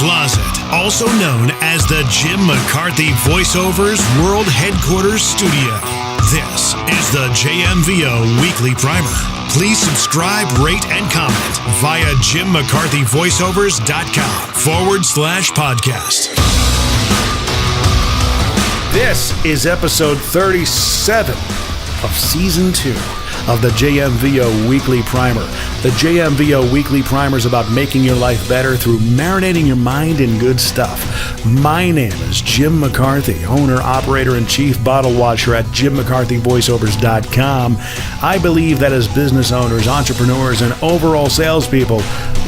Closet, also known as the Jim McCarthy Voiceovers World Headquarters Studio. This is the JMVO Weekly Primer. Please subscribe, rate, and comment via jimmccarthyvoiceovers.com/podcast. This is episode 37 of Season 2 of the JMVO Weekly Primer. The JMVO Weekly Primer is about making your life better through marinating your mind in good stuff. My name is Jim McCarthy, owner, operator, and chief bottle washer at jimmccarthyvoiceovers.com. I believe that as business owners, entrepreneurs, and overall salespeople,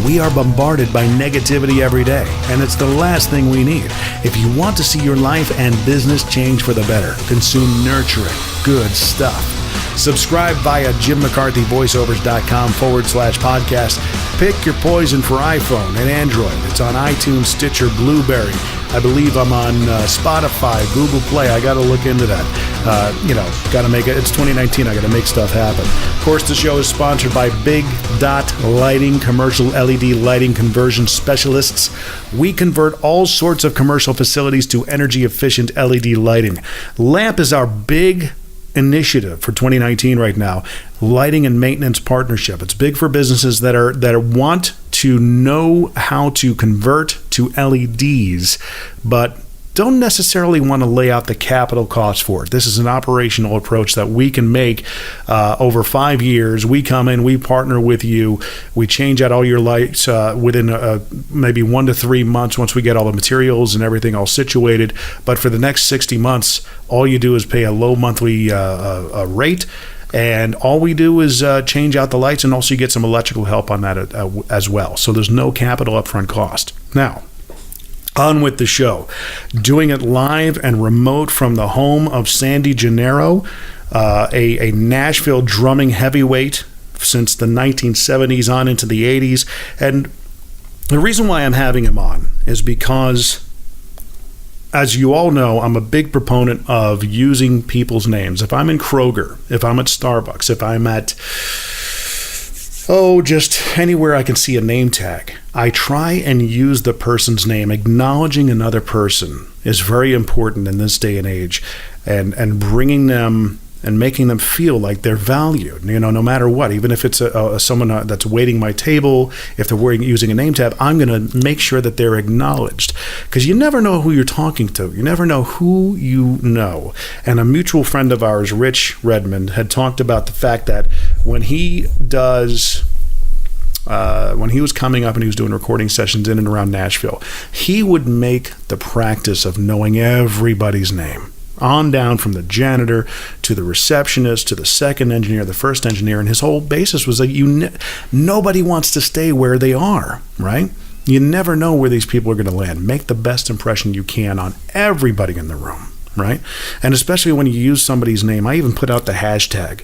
we are bombarded by negativity every day, and it's the last thing we need. If you want to see your life and business change for the better, consume nurturing, good stuff. Subscribe via jimmccarthyvoiceovers.com/podcast. Pick your poison for iPhone and Android. It's on iTunes, Stitcher, Blueberry. I believe I'm on Spotify, Google Play. I got to look into that. Got to make it. It's 2019. I got to make stuff happen. Of course, the show is sponsored by Big Dot Lighting, commercial LED lighting conversion specialists. We convert all sorts of commercial facilities to energy-efficient LED lighting. LAMP is our big initiative for 2019 right now, lighting and maintenance partnership. It's big for businesses that want to know how to convert to LEDs, but don't necessarily want to lay out the capital costs for it. This is an operational approach that we can make over 5 years. We come in, we partner with you, we change out all your lights within maybe 1 to 3 months once we get all the materials and everything all situated. But for the next 60 months, all you do is pay a low monthly rate. And all we do is change out the lights, and also you get some electrical help on that as well. So there's no capital upfront cost. Now, on with the show. Doing it live and remote from the home of Sandy Gennaro, a Nashville drumming heavyweight since the 1970s on into the 80s. And the reason why I'm having him on is because, as you all know, I'm a big proponent of using people's names. If I'm in Kroger, if I'm at Starbucks, if I'm at just anywhere I can see a name tag, I try and use the person's name. Acknowledging another person is very important in this day and age, and bringing them and making them feel like they're valued, no matter what. Even if it's someone that's waiting my table, if they're using a name tag, I'm going to make sure that they're acknowledged, because you never know who you're talking to. You never know who you know. And a mutual friend of ours, Rich Redmond, had talked about the fact that when he was coming up and he was doing recording sessions in and around Nashville, he would make the practice of knowing everybody's name, on down from the janitor to the receptionist to the second engineer, the first engineer. And his whole basis was that nobody wants to stay where they are, right? You never know where these people are going to land. Make the best impression you can on everybody in the room, right? And especially when you use somebody's name. I even put out the hashtag,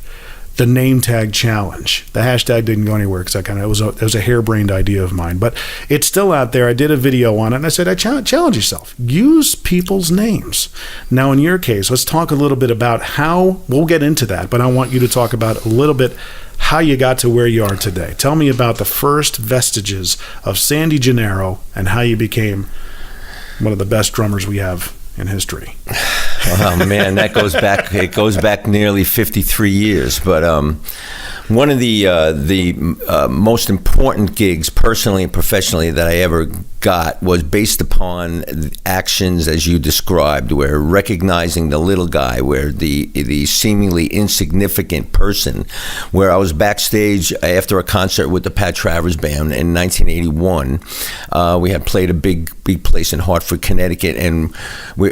the name tag challenge. The hashtag didn't go anywhere because it was a harebrained idea of mine, but it's still out there. I did a video on it, and I said, challenge yourself. Use people's names. Now, in your case, let's talk a little bit about how, we'll get into that, but I want you to talk about a little bit how you got to where you are today. Tell me about the first vestiges of Sandy Gennaro and how you became one of the best drummers we have in history. Oh man, that goes back. It goes back nearly 53 years. But one of the most important gigs, personally and professionally, that I ever got was based upon actions as you described, where recognizing the little guy, where the seemingly insignificant person, where I was backstage after a concert with the Pat Travers Band in 1981. We had played a big place in Hartford, Connecticut, and we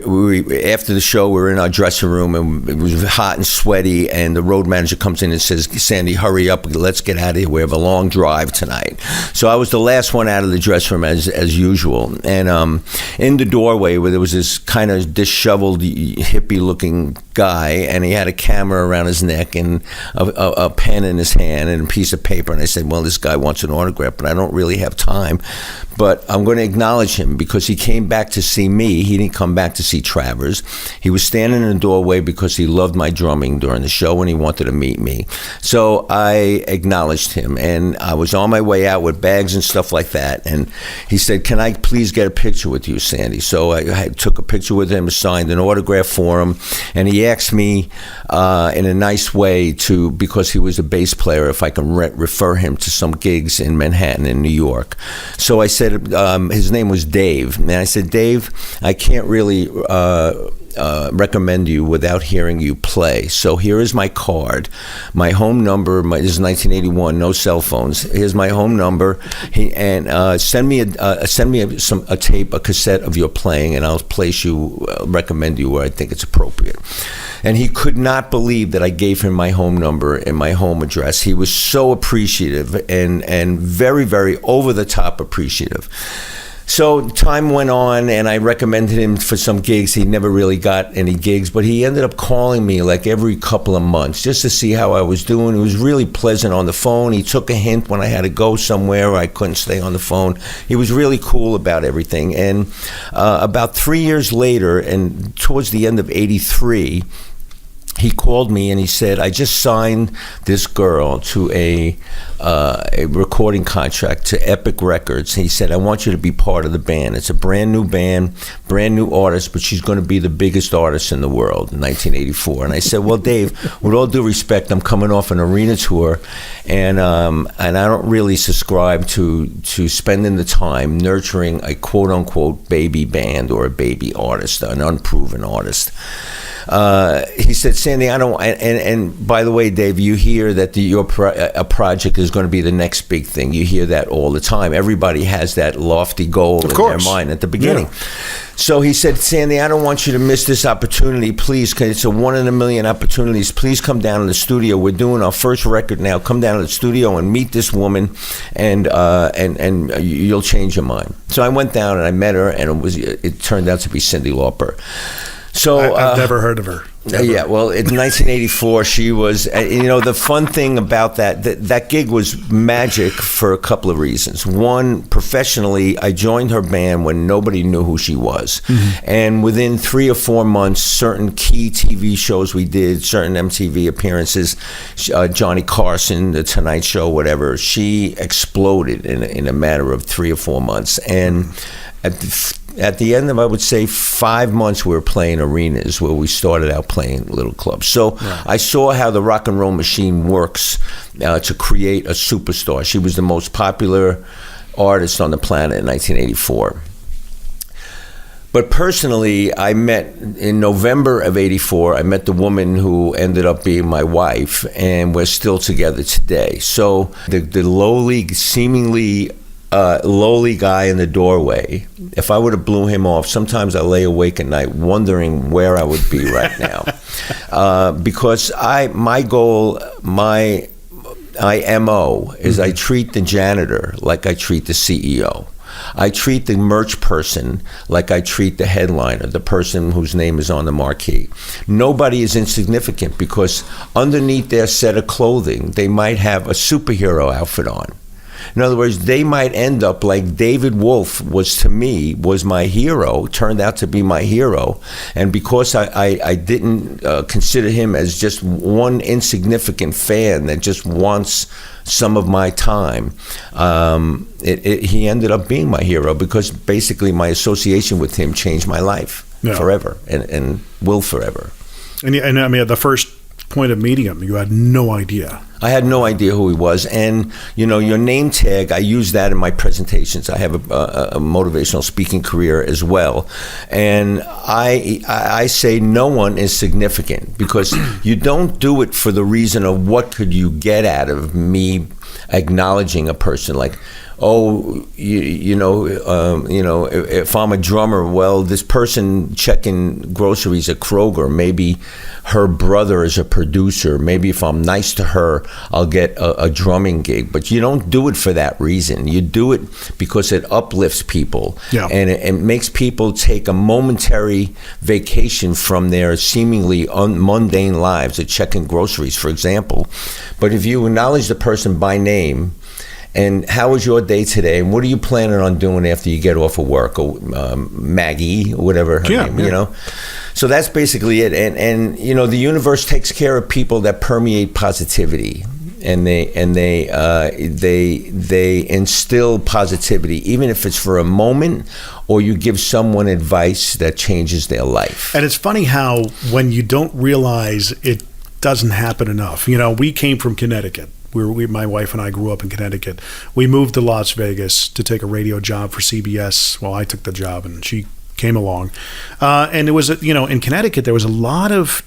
after the show, we were in our dressing room, and it was hot and sweaty, and the road manager comes in and says, "Sandy, hurry up, let's get out of here. We have a long drive tonight." So I was the last one out of the dressing room as usual, and in the doorway where there was this kind of disheveled hippie looking guy, and he had a camera around his neck and a pen in his hand and a piece of paper, and I said, well, this guy wants an autograph, but I don't really have time, but I'm going to acknowledge him because he came back to see me. He didn't come back to see Travers. He was standing in the doorway because he loved my drumming during the show and he wanted to meet me. So I acknowledged him, and I was on my way out with bags and stuff like that, and he said, "Can I please get a picture with you, Sandy?" So I took a picture with him, signed an autograph for him, and he asked me in a nice way because he was a bass player, if I can refer him to some gigs in Manhattan and New York. So I said, his name was Dave, and I said, "Dave, I can't really recommend you without hearing you play. So here is my card, my home number. This is 1981, no cell phones. Here's my home number, send me a tape, a cassette of your playing, and I'll recommend you where I think it's appropriate." And he could not believe that I gave him my home number and my home address. He was so appreciative and very, very over the top appreciative. So time went on, and I recommended him for some gigs. He never really got any gigs, but he ended up calling me like every couple of months just to see how I was doing. It was really pleasant on the phone. He took a hint when I had to go somewhere or I couldn't stay on the phone. He was really cool about everything. And about 3 years later, and towards the end of '83, he called me and he said, "I just signed this girl to a recording contract to Epic Records." He said, "I want you to be part of the band. It's a brand new band, brand new artist, but she's going to be the biggest artist in the world in 1984. And I said, "Well, Dave, with all due respect, I'm coming off an arena tour, and I don't really subscribe to spending the time nurturing a quote-unquote baby band or a baby artist, an unproven artist." He said, "Sandy, I don't." And by the way, Dave, you hear that your project is going to be the next big thing. You hear that all the time. Everybody has that lofty goal in their mind at the beginning. Yeah. So he said, "Sandy, I don't want you to miss this opportunity. Please, because it's a 1 in a million opportunities. Please come down to the studio. We're doing our first record now. Come down to the studio and meet this woman, and you'll change your mind." So I went down and I met her, and it turned out to be Cyndi Lauper. So I've never heard of her. Never. Yeah, well, in 1984, she was. The fun thing about that gig was magic for a couple of reasons. One, professionally, I joined her band when nobody knew who she was, and within 3 or 4 months, certain key TV shows we did, certain MTV appearances, Johnny Carson, The Tonight Show, whatever, she exploded in a matter of 3 or 4 months, and at the end of, I would say, 5 months, we were playing arenas where we started out playing little clubs. So right. I saw how the rock and roll machine works to create a superstar. She was the most popular artist on the planet in 1984. But personally, I met, in November of '84, I met the woman who ended up being my wife, and we're still together today. So the lowly, seemingly lowly guy in the doorway, if I would have blew him off, sometimes I lay awake at night wondering where I would be right now. Because my goal, my MO is I treat the janitor like I treat the CEO. I treat the merch person like I treat the headliner, the person whose name is on the marquee. Nobody is insignificant because underneath their set of clothing, they might have a superhero outfit on. In other words, they might end up like David Wolf was my hero, turned out to be my hero. And because I didn't consider him as just one insignificant fan that just wants some of my time, he ended up being my hero because basically my association with him changed my life forever and will forever. And I mean, at the first point of meeting him, you had no idea. I had no idea who he was. And, your name tag, I use that in my presentations. I have a motivational speaking career as well. And I say no one is significant because you don't do it for the reason of what could you get out of me acknowledging a person. Like, oh, if I'm a drummer, well, this person checking groceries at Kroger, maybe her brother is a producer. Maybe if I'm nice to her, I'll get a drumming gig. But you don't do it for that reason. You do it because it uplifts people. Yeah. And it makes people take a momentary vacation from their seemingly mundane lives of checking groceries, for example. But if you acknowledge the person by name, and how was your day today? And what are you planning on doing after you get off of work? Or Maggie, or whatever her name, So that's basically it. And the universe takes care of people that permeate positivity. they instill positivity, even if it's for a moment, or you give someone advice that changes their life. And it's funny how when you don't realize it doesn't happen enough. We came from Connecticut. My wife and I grew up in Connecticut. We moved to Las Vegas to take a radio job for CBS. Well, I took the job and she came along. And it was, in Connecticut, there was a lot of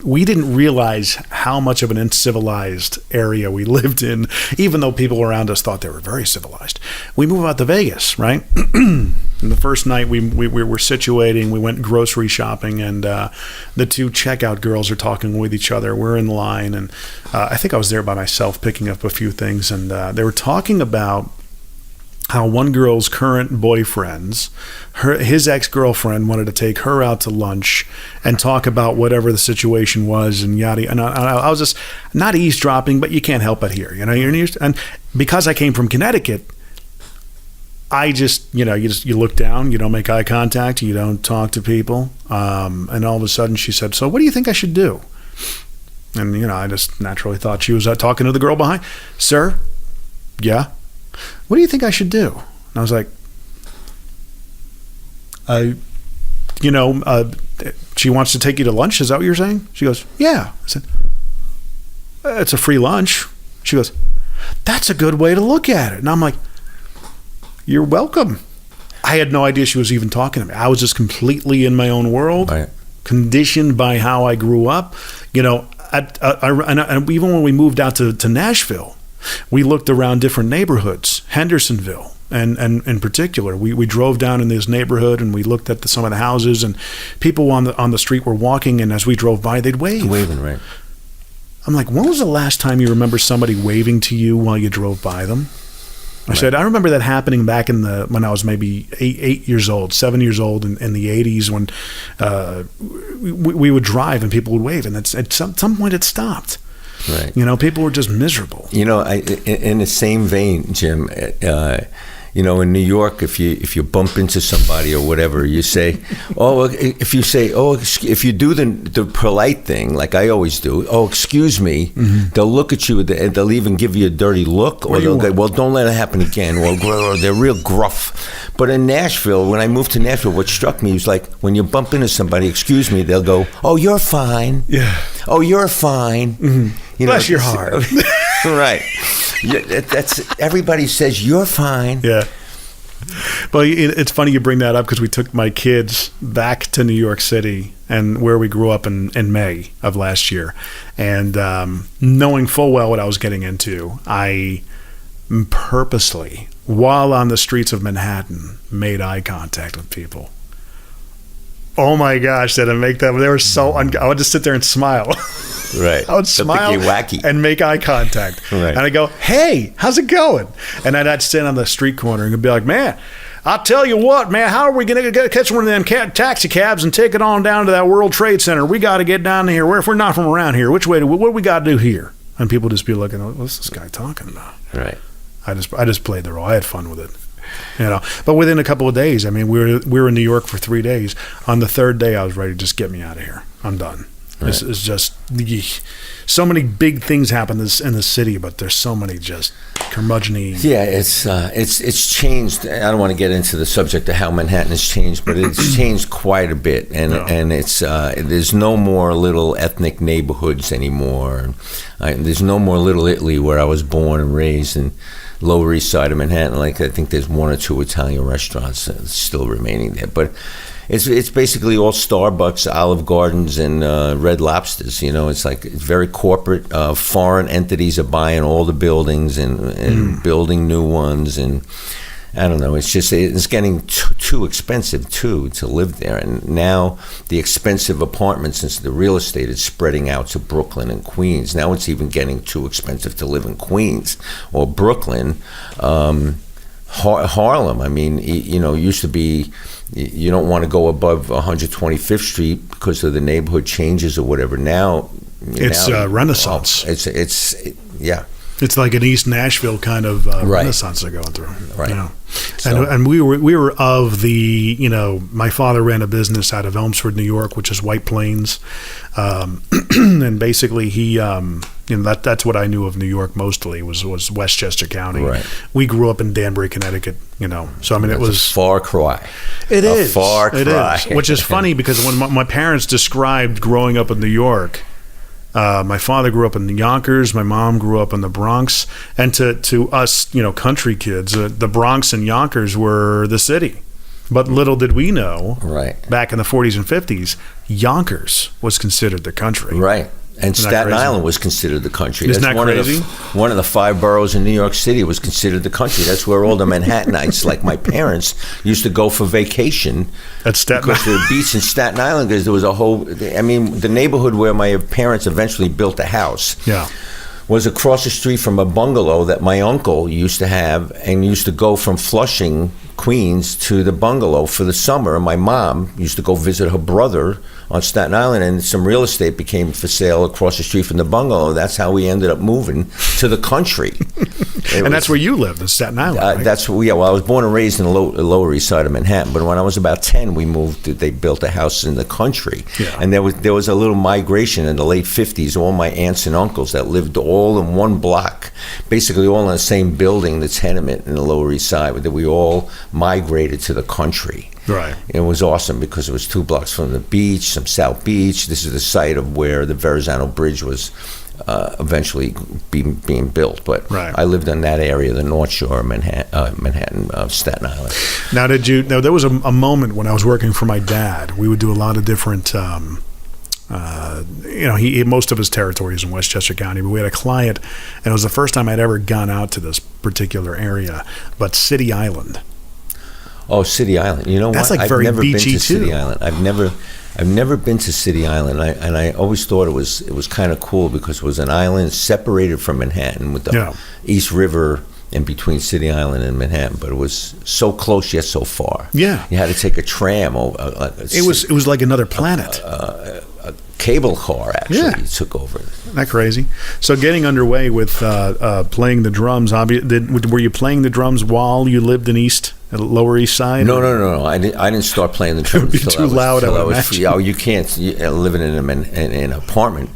we didn't realize how much of an uncivilized area we lived in, even though people around us thought they were very civilized. We moved out to Vegas, right? And the first night we were situating, we went grocery shopping, and the two checkout girls are talking with each other. We're in line, and I think I was there by myself picking up a few things, and they were talking about how one girl's current boyfriend's, his ex-girlfriend wanted to take her out to lunch and talk about whatever the situation was and yada. And I was just not eavesdropping, but you can't help but hear, and because I came from Connecticut, I just, you look down, you don't make eye contact, you don't talk to people. And all of a sudden she said, "So what do you think I should do?" And, I just naturally thought she was talking to the girl behind. "Sir, yeah. What do you think I should do?" And I was like, she wants to take you to lunch. Is that what you're saying? She goes, "Yeah." I said, "It's a free lunch." She goes, "That's a good way to look at it." And I'm like, "You're welcome." I had no idea she was even talking to me. I was just completely in my own world, right, conditioned by how I grew up. And even when we moved out to Nashville, we looked around different neighborhoods, Hendersonville, and in particular, we drove down in this neighborhood and we looked at some of the houses, and people on the street were walking, and as we drove by, they'd wave. Waving, right. I'm like, when was the last time you remember somebody waving to you while you drove by them? I said, I remember that happening back when I was maybe 7 years old in the 80s, when we would drive and people would wave, and at some point it stopped. Right. People were just miserable. In the same vein, Jim, in New York, if you bump into somebody or whatever, you say, if you do the polite thing, like I always do, "Oh, excuse me," mm-hmm. They'll look at you and they'll even give you a dirty look, or they'll go, "Well, don't let it happen again." Or they're real gruff. But in Nashville, when I moved to Nashville, what struck me was like when you bump into somebody, "Excuse me," they'll go, "Oh, you're fine." Yeah. "Oh, you're fine." Mm-hmm. Bless your heart. Right. That's everybody says you're fine. Yeah. Well, it's funny you bring that up, because we took my kids back to New York City, and where we grew up in May of last year, and knowing full well what I was getting into, I purposely, while on the streets of Manhattan, made eye contact with people. Oh my gosh, did I make that? They were so I would just sit there and smile. Right. I would smile wacky and make eye contact. Right. And I go, "Hey, how's it going?" And I'd stand on the street corner and be like, "Man, I'll tell you what, man, how are we going to catch one of them taxi cabs and take it on down to that World Trade Center? We got to get down here. If we're not from around here, what do we got to do here?" And people just be looking, "What's this guy talking about?" Right. I just played the role. I had fun with it. But within a couple of days, we were in New York for 3 days. On the third day, I was ready to just get me out of here. I'm done. Right. It's just so many big things happen in the city, but there's so many just curmudgeon-y. Yeah, it's changed. I don't want to get into the subject of how Manhattan has changed, but it's changed quite a bit, and it's there's no more little ethnic neighborhoods anymore. There's no more Little Italy, where I was born and raised, and Lower East Side of Manhattan. I think there's 1 or 2 Italian restaurants still remaining there, but it's basically all Starbucks, Olive Gardens, and Red Lobsters. It's like it's very corporate. Foreign entities are buying all the buildings and building new ones, and I don't know. It's getting too expensive to live there, and now the expensive apartments, since the real estate is spreading out to Brooklyn and Queens. Now it's even getting too expensive to live in Queens or Brooklyn. Harlem. Used to be, you don't want to go above 125th Street because of the neighborhood changes or whatever. Now it's Renaissance. Yeah. It's like an East Nashville kind of Renaissance they're going through. Right. And we were of the, my father ran a business out of Elmsford, New York, which is White Plains. And basically he that's what I knew of New York mostly was Westchester County. Right. We grew up in Danbury, Connecticut. So I mean, it was a far cry. It is a far cry. which is funny because when my parents described growing up in New York, my father grew up in Yonkers, my mom grew up in the Bronx, and to us, country kids, the Bronx and Yonkers were the city. But little did we know, right, back in the 40s and 50s, Yonkers was considered the country. Right. And Staten Island was considered the country. Isn't that crazy? One of the 5 boroughs in New York City was considered the country. That's where all the Manhattanites, like my parents, used to go for vacation. At Staten Island. Because the beach in Staten Island, because there was the neighborhood where my parents eventually built a house. Yeah. Was across the street from a bungalow that my uncle used to have, and used to go from Flushing, Queens, to the bungalow for the summer. And my mom used to go visit her brother on Staten Island, and some real estate became for sale across the street from the bungalow. That's how we ended up moving to the country. That's where you lived, in Staten Island, right? Well, I was born and raised in the Lower East Side of Manhattan, but when I was about 10, we moved. They built a house in the country, and there was a little migration in the late 50s. All my aunts and uncles that lived all in one block, basically all in the same building, the tenement in the Lower East Side, that we all migrated to the country. Right. It was awesome because it was 2 blocks from the beach, some South Beach. This is the site of where the Verrazano Bridge was eventually being built. But right. I lived in that area, the North Shore of Manhattan, Staten Island. Now, there was a moment when I was working for my dad. We would do a lot of different, most of his territory is in Westchester County, but we had a client, and it was the first time I'd ever gone out to this particular area, but City Island. Oh, City Island. You know That's what? Like very I've never beachy been to too. City Island. I've never been to City Island, and I always thought it was kind of cool because it was an island separated from Manhattan with the East River in between City Island and Manhattan, but it was so close yet so far. Yeah, you had to take a tram. It was like another planet. A cable car actually took over. Isn't that crazy? So getting underway with playing the drums, were you playing the drums while you lived in Lower East Side? No. I didn't start playing the drums. It would be too loud. You can't living in an apartment.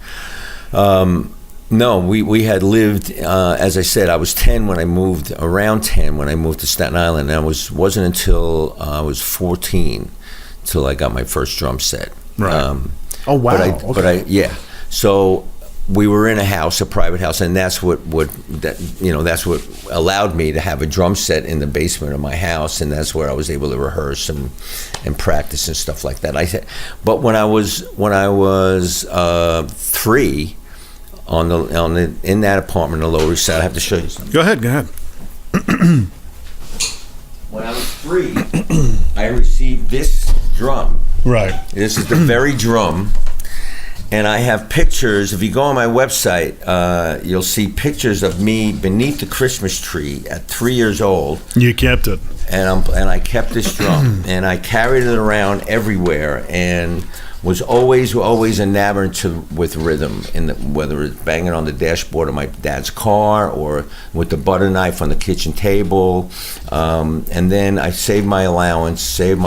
No, we had lived. As I said, I was 10 when I moved. Around 10 when I moved to Staten Island. And wasn't until I was 14 till I got my first drum set. Right. Oh wow! So we were in a private house, and that's what allowed me to have a drum set in the basement of my house, and that's where I was able to rehearse and practice and stuff like that. But when I was 3, in that apartment on the Lower East Side, I have to show you something. Go ahead. When I was 3, I received this drum. Right. This is the very drum, and I have pictures. If you go on my website, you'll see pictures of me beneath the Christmas tree at 3 years old. You kept it. And I kept this drum, and I carried it around everywhere, and was always enamored with rhythm, whether it's banging on the dashboard of my dad's car or with the butter knife on the kitchen table. And then I saved my allowance, and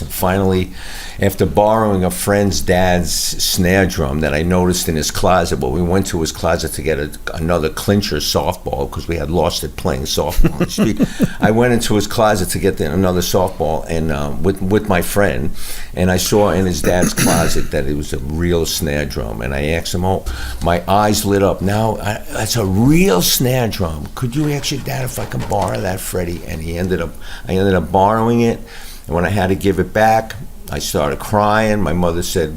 finally, after borrowing a friend's dad's snare drum that I noticed in his closet, we went to his closet to get another clincher softball because we had lost it playing softball on the street. I went into his closet to get another softball, and with my friend, and I saw in his dad's closet that it was a real snare drum, and I asked him, my eyes lit up. Now, that's a real snare drum. Could you ask your dad if I can borrow that, Freddie? And I ended up borrowing it, and when I had to give it back, I started crying. My mother said,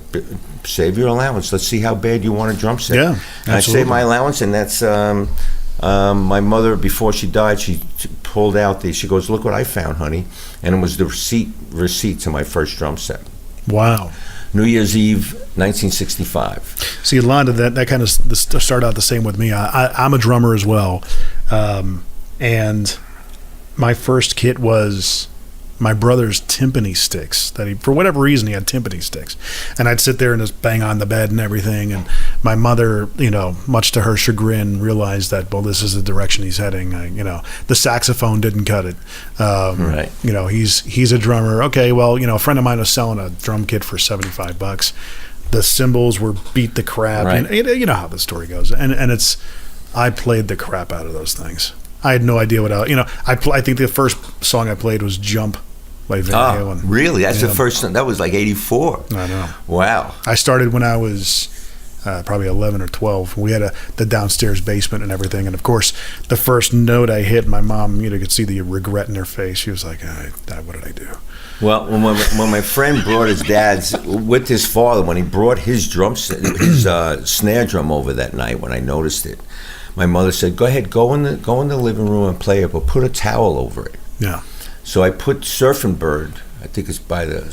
save your allowance. Let's see how bad you want a drum set. Yeah, and I saved my allowance, and that's... my mother, before she died, she pulled out she goes, look what I found, honey. And it was the receipt to my first drum set. Wow. New Year's Eve, 1965. See, a lot of that kind of started out the same with me. I'm a drummer as well. And my first kit was my brother's timpani sticks. For whatever reason, he had timpani sticks. And I'd sit there and just bang on the bed and everything. And my mother, much to her chagrin, realized that, this is the direction he's heading. The saxophone didn't cut it. Right. He's a drummer. Okay, a friend of mine was selling a drum kit for $75. the cymbals were beat the crap. Right. You know how the story goes. And I played the crap out of those things. I had no idea what else. I think the first song I played was Jump by Van Halen. Really? That's the first one. That was like 84. I know. Wow. I started when I was probably 11 or 12. We had the downstairs basement and everything. And, of course, the first note I hit, my mom, could see the regret in her face. She was like, what did I do? Well, when my friend brought his dad's, with his father, when he brought his snare drum over that night when I noticed it, my mother said, go ahead, go in the living room and play it, but put a towel over it. Yeah. So I put Surfing Bird, I think it's by the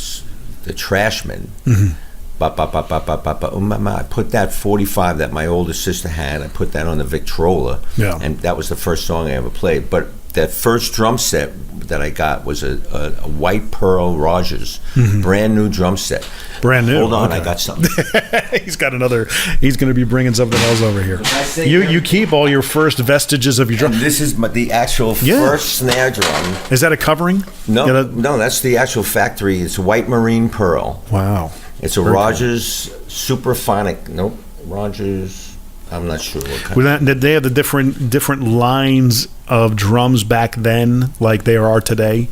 Trashmen. Mm-hmm. I put that 45 that my older sister had, I put that on the Victrola, and that was the first song I ever played. But that first drum set that I got was a white pearl Rogers, brand new drum set. Brand new. Hold on, okay. I got something. He's going to be bringing something else over here. You keep all your first vestiges of your drum. And this is the actual first snare drum. Is that a covering? No, that's the actual factory. It's white marine pearl. Wow. It's a Rogers Superphonic. Nope, Rogers. I'm not sure what kind. Did they have the different lines of drums back then, like they are today?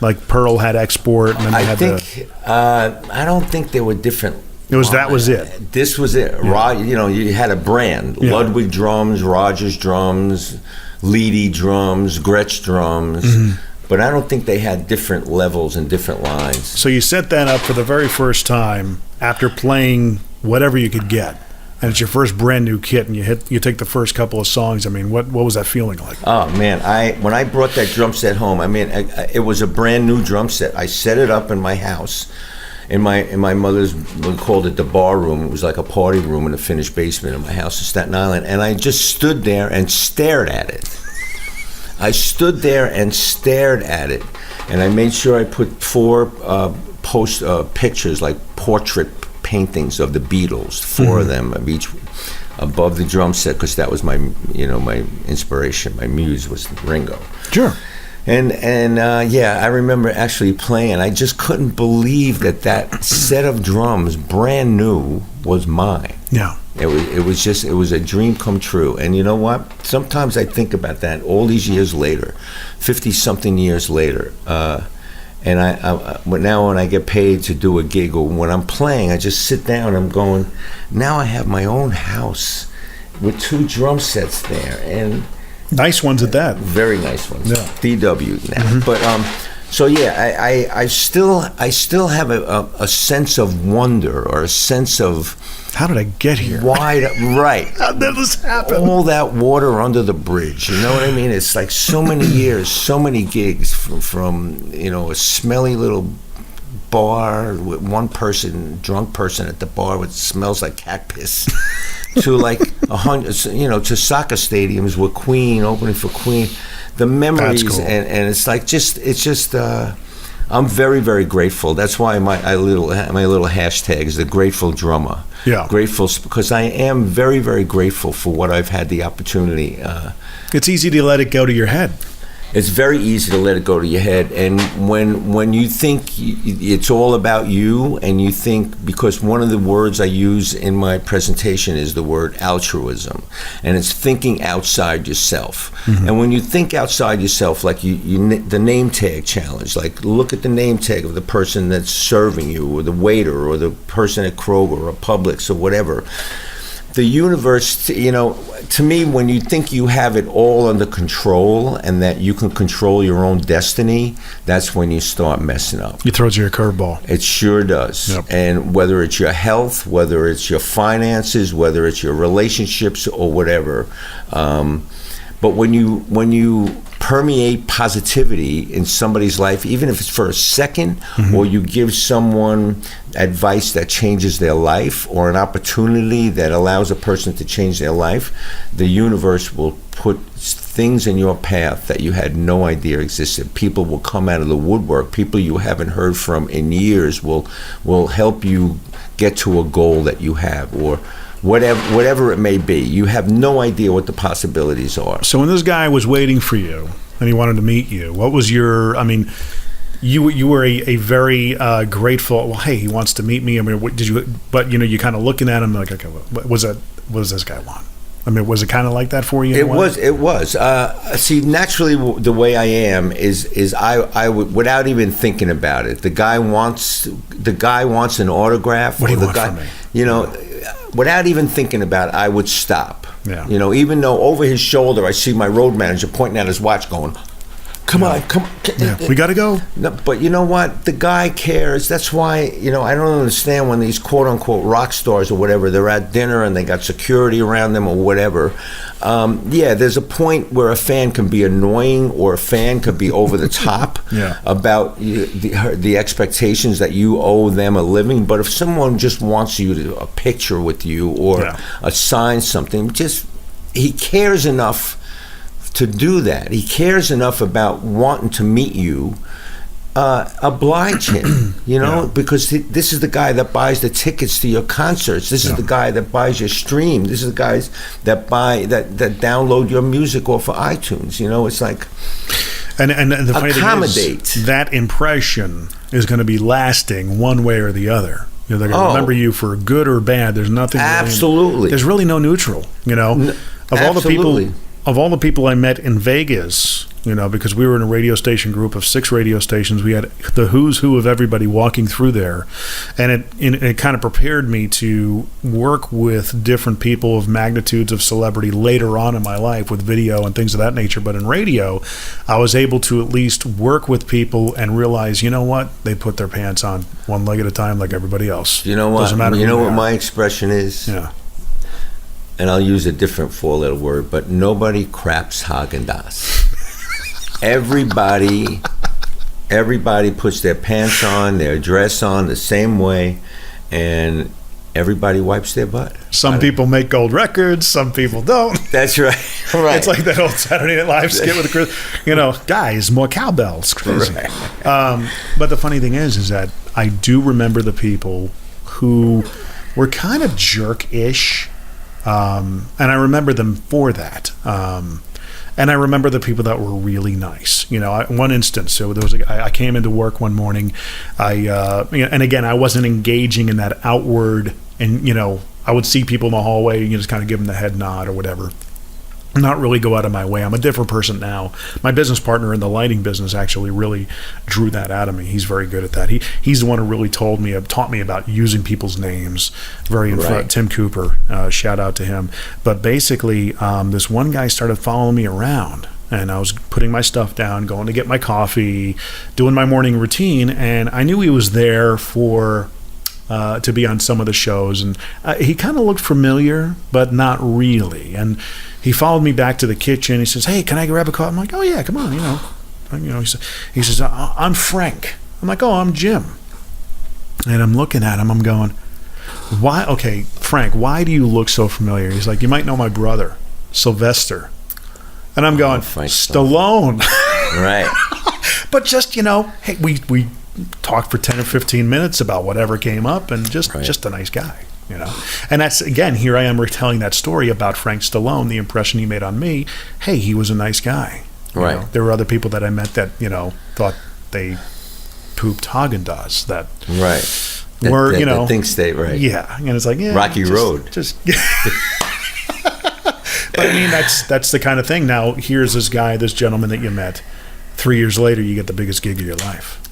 Like Pearl had export, and then they had I don't think they were different. That was it. This was it. Yeah. You had a brand: Ludwig drums, Rogers drums, Leedy drums, Gretsch drums. Mm-hmm. But I don't think they had different levels and different lines. So you set that up for the very first time after playing whatever you could get, and it's your first brand new kit, and you take the first couple of songs. I mean, what was that feeling like? Oh man, when I brought that drum set home, it was a brand new drum set. I set it up in my house, in my mother's, we called it the bar room. It was like a party room in the finished basement of my house in Staten Island, and I just stood there and stared at it. I stood there and stared at it, and I made sure I put 4 pictures, like portrait paintings of the Beatles, 4 of them of each, above the drum set, because that was my inspiration, my muse was Ringo. Sure. And I remember actually playing. I just couldn't believe that set of drums, brand new, was mine. Yeah. It was a dream come true. And you know what? Sometimes I think about that all these years later, 50-something years later. And now when I get paid to do a gig or when I'm playing, I just sit down and I'm going, now I have my own house with 2 drum sets there. And nice ones at that. Very nice ones. Yeah. DW now. Mm-hmm. But so yeah, I still have a sense of wonder, or a sense of, how did I get here? Why? Right. How did this happen? All that water under the bridge. You know what I mean? It's like so many years, so many gigs from a smelly little bar with one person, drunk person at the bar, which smells like cat piss, to like 100, to soccer stadiums with Queen, opening for Queen. The memories, That's cool. and it's like I'm very, very grateful. That's why my little hashtag is the Grateful Drummer. Yeah. Grateful, because I am very, very grateful for what I've had the opportunity. It's easy to let it go to your head. It's very easy to let it go to your head. And when you think it's all about you, and you think, because one of the words I use in my presentation is the word altruism, and it's thinking outside yourself. Mm-hmm. And when you think outside yourself, like the name tag challenge, like look at the name tag of the person that's serving you, or the waiter, or the person at Kroger or Publix or whatever. The universe, to me, when you think you have it all under control and that you can control your own destiny, that's when you start messing up. It throws you a curveball. It sure does. Yep. And whether it's your health, whether it's your finances, whether it's your relationships or whatever, but when you permeate positivity in somebody's life, even if it's for a second, mm-hmm. or you give someone advice that changes their life, or an opportunity that allows a person to change their life, the universe will put things in your path that you had no idea existed. People will come out of the woodwork. People you haven't heard from in years will help you get to a goal that you have, or whatever it may be. You have no idea what the possibilities are. So when this guy was waiting for you and he wanted to meet you, what was your, You were a very grateful. Well, hey, he wants to meet me. I mean, what did you? But you're kind of looking at him like, okay, what does this guy want? I mean, was it kind of like that for you? It was. See, naturally, the way I am is I would, without even thinking about it. The guy wants an autograph. What do you want from me? Without even thinking about it, I would stop. Yeah. Even though over his shoulder I see my road manager pointing at his watch, going, Come on. Yeah, we got to go. No, but you know what? The guy cares. That's why, I don't understand when these quote-unquote rock stars or whatever, they're at dinner and they got security around them or whatever. There's a point where a fan can be annoying or a fan could be over the top about the expectations that you owe them a living. But if someone just wants a picture with you or a sign something, he cares enough to do that. He cares enough about wanting to meet you. Oblige him, because this is the guy that buys the tickets to your concerts. This is the guy that buys your stream. This is the guys that download your music off of iTunes. It's like, and the funny accommodate. Thing is, that impression is going to be lasting one way or the other. They're going to remember you for good or bad. There's nothing. Absolutely. There's really no neutral. Of all the people I met in Vegas, because we were in a radio station group of 6 radio stations, we had the who's who of everybody walking through there, and it kind of prepared me to work with different people of magnitudes of celebrity later on in my life with video and things of that nature. But in radio, I was able to at least work with people and realize, they put their pants on one leg at a time like everybody else. You know what? Doesn't matter what my expression is? Yeah. And I'll use a different 4-letter word, but nobody craps Haagen-Dazs. Everybody puts their pants on, their dress on the same way, and everybody wipes their butt. Some people make gold records, some people don't. That's right. It's like that old Saturday Night Live skit with Chris. Guys, more cowbell. It's crazy. Right. But the funny thing is that I do remember the people who were kind of jerk-ish. And I remember them for that. And I remember the people that were really nice. One instance, so there was a guy, I came into work one morning. And again, I wasn't engaging in that outward, and I would see people in the hallway, just kind of give them the head nod or whatever. Not really go out of my way. I'm a different person now. My business partner in the lighting business actually really drew that out of me. He's very good at that. He's the one who really taught me about using people's names. Tim Cooper, shout out to him. But basically, this one guy started following me around, and I was putting my stuff down, going to get my coffee, doing my morning routine, and I knew he was there to be on some of the shows, and he kind of looked familiar, but not really. And he followed me back to the kitchen. He says, "Hey, can I grab a coffee?" I'm like, "Oh yeah, come on." He says, "I'm Frank." I'm like, "Oh, I'm Jim." And I'm looking at him. I'm going, "Why? Okay, Frank, why do you look so familiar?" He's like, "You might know my brother, Sylvester." And I'm going, Stallone. Right. But just hey, we talked for 10 or 15 minutes about whatever came up, and just a nice guy. And that's, again, here I am retelling that story about Frank Stallone, the impression he made on me. Hey, he was a nice guy. Right. There were other people that I met that, thought they pooped Haagen-Dazs that were, that things stay right. Yeah. And it's like, Rocky Road. But I mean, that's the kind of thing. Now, here's this guy, this gentleman that you met. 3 years later, you get the biggest gig of your life.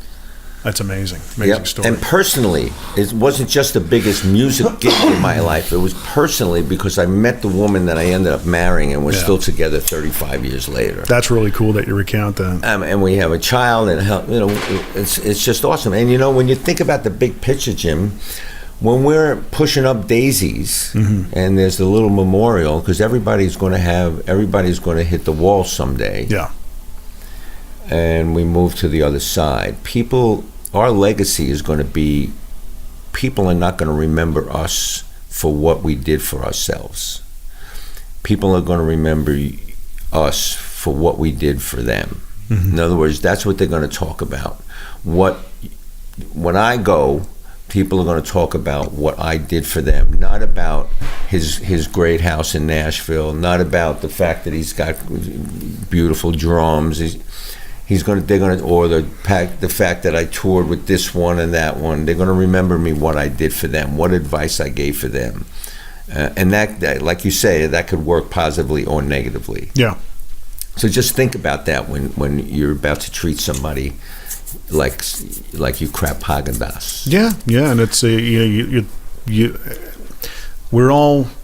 That's amazing. Amazing story. And personally, it wasn't just the biggest music gig in my life. It was personally because I met the woman that I ended up marrying, and we're still together 35 years later. That's really cool that you recount that. And we have a child, and it's just awesome. And when you think about the big picture, Jim, when we're pushing up daisies, and there's the little memorial, because everybody's going to hit the wall someday. Yeah. And we move to the other side. Our legacy is going to be, people are not going to remember us for what we did for ourselves. People are going to remember us for what we did for them. In other words, that's what they're going to talk about. When I go, people are going to talk about what I did for them, not about his great house in Nashville, not about the fact that he's got beautiful drums. or the fact that I toured with this one and that one, they're going to remember me, what I did for them, what advice I gave for them. And that, like you say, that could work positively or negatively. Yeah. So just think about that when you're about to treat somebody like you crap Haagen-Dazs. Yeah, and it's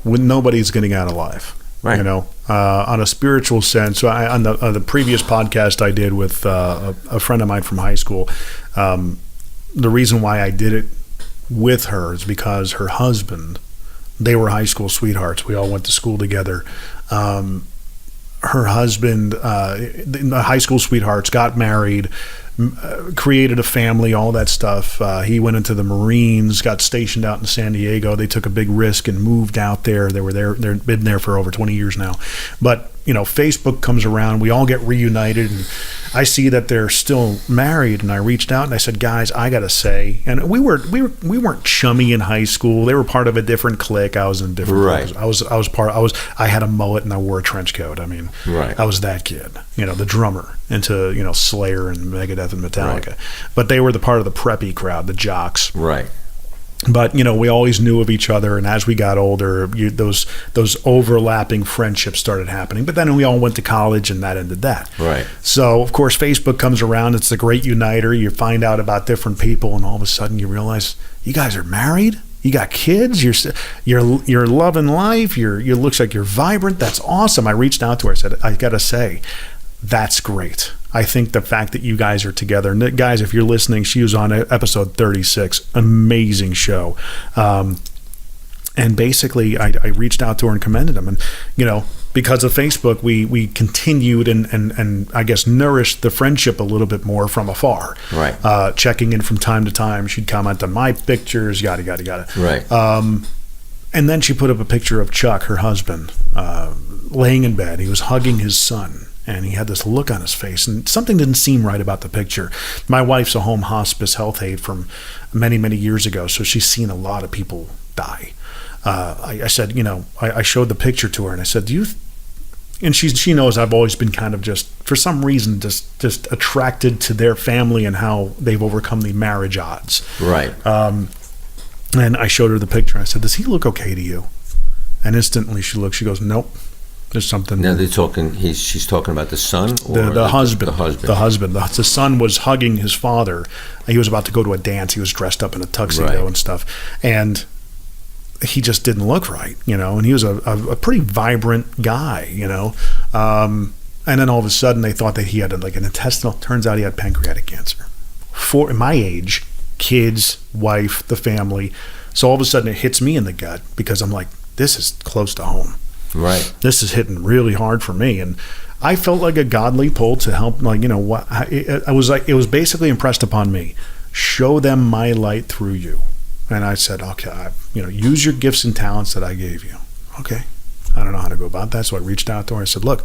nobody's getting out alive. Right. On a spiritual sense. So on the previous podcast I did with a friend of mine from high school, the reason why I did it with her is because her husband, they were high school sweethearts. We all went to school together. Her husband, the high school sweethearts, got married, created a family, all that stuff. He went into the Marines, got stationed out in San Diego. They took a big risk and moved out there. They've been there for over 20 years now. But Facebook comes around, we all get reunited, and I see that they're still married. And I reached out and I said, guys, I gotta say, and we weren't chummy in high school. They were part of a different clique. I was in a different. Right. I had a mullet and I wore a trench coat. I mean, right. I was that kid, the drummer into Slayer and Megadeth and Metallica. Right. But they were the part of the preppy crowd, the jocks. Right. But we always knew of each other, and as we got older, those overlapping friendships started happening. But then we all went to college, and that ended that. Right. So of course, Facebook comes around. It's the great uniter. You find out about different people, and all of a sudden, you realize you guys are married. You got kids. You're loving life. You looks like you're vibrant. That's awesome. I reached out to her. I said, I gotta say, that's great. I think the fact that you guys are together, and guys, if you're listening, she was on episode 36, amazing show. And basically I reached out to her and commended them. And, because of Facebook, we continued and I guess nourished the friendship a little bit more from afar. Right. Checking in from time to time. She'd comment on my pictures, yada, yada, yada. Right. And then she put up a picture of Chuck, her husband, laying in bed. He was hugging his son. And he had this look on his face, and something didn't seem right about the picture. My wife's a home hospice health aide from many, many years ago, so she's seen a lot of people die. I said, I showed the picture to her, and I said, do you? And she knows I've always been kind of just, for some reason, just attracted to their family and how they've overcome the marriage odds. Right. And I showed her the picture. I said, does he look okay to you? And instantly she goes, nope. There's something. Now they're talking. She's talking about the son, or the husband. The husband. The husband. The son was hugging his father. He was about to go to a dance. He was dressed up in a tuxedo and stuff, and he just didn't look right, And he was a pretty vibrant guy, And then all of a sudden, they thought that he had an intestinal. Turns out he had pancreatic cancer. For my age, kids, wife, the family. So all of a sudden, it hits me in the gut because I'm like, this is close to home. Right. This is hitting really hard for me, and I felt like a godly pull to help. It was basically impressed upon me. Show them my light through you, and I said, okay, use your gifts and talents that I gave you. Okay, I don't know how to go about that, so I reached out to her. I said, look,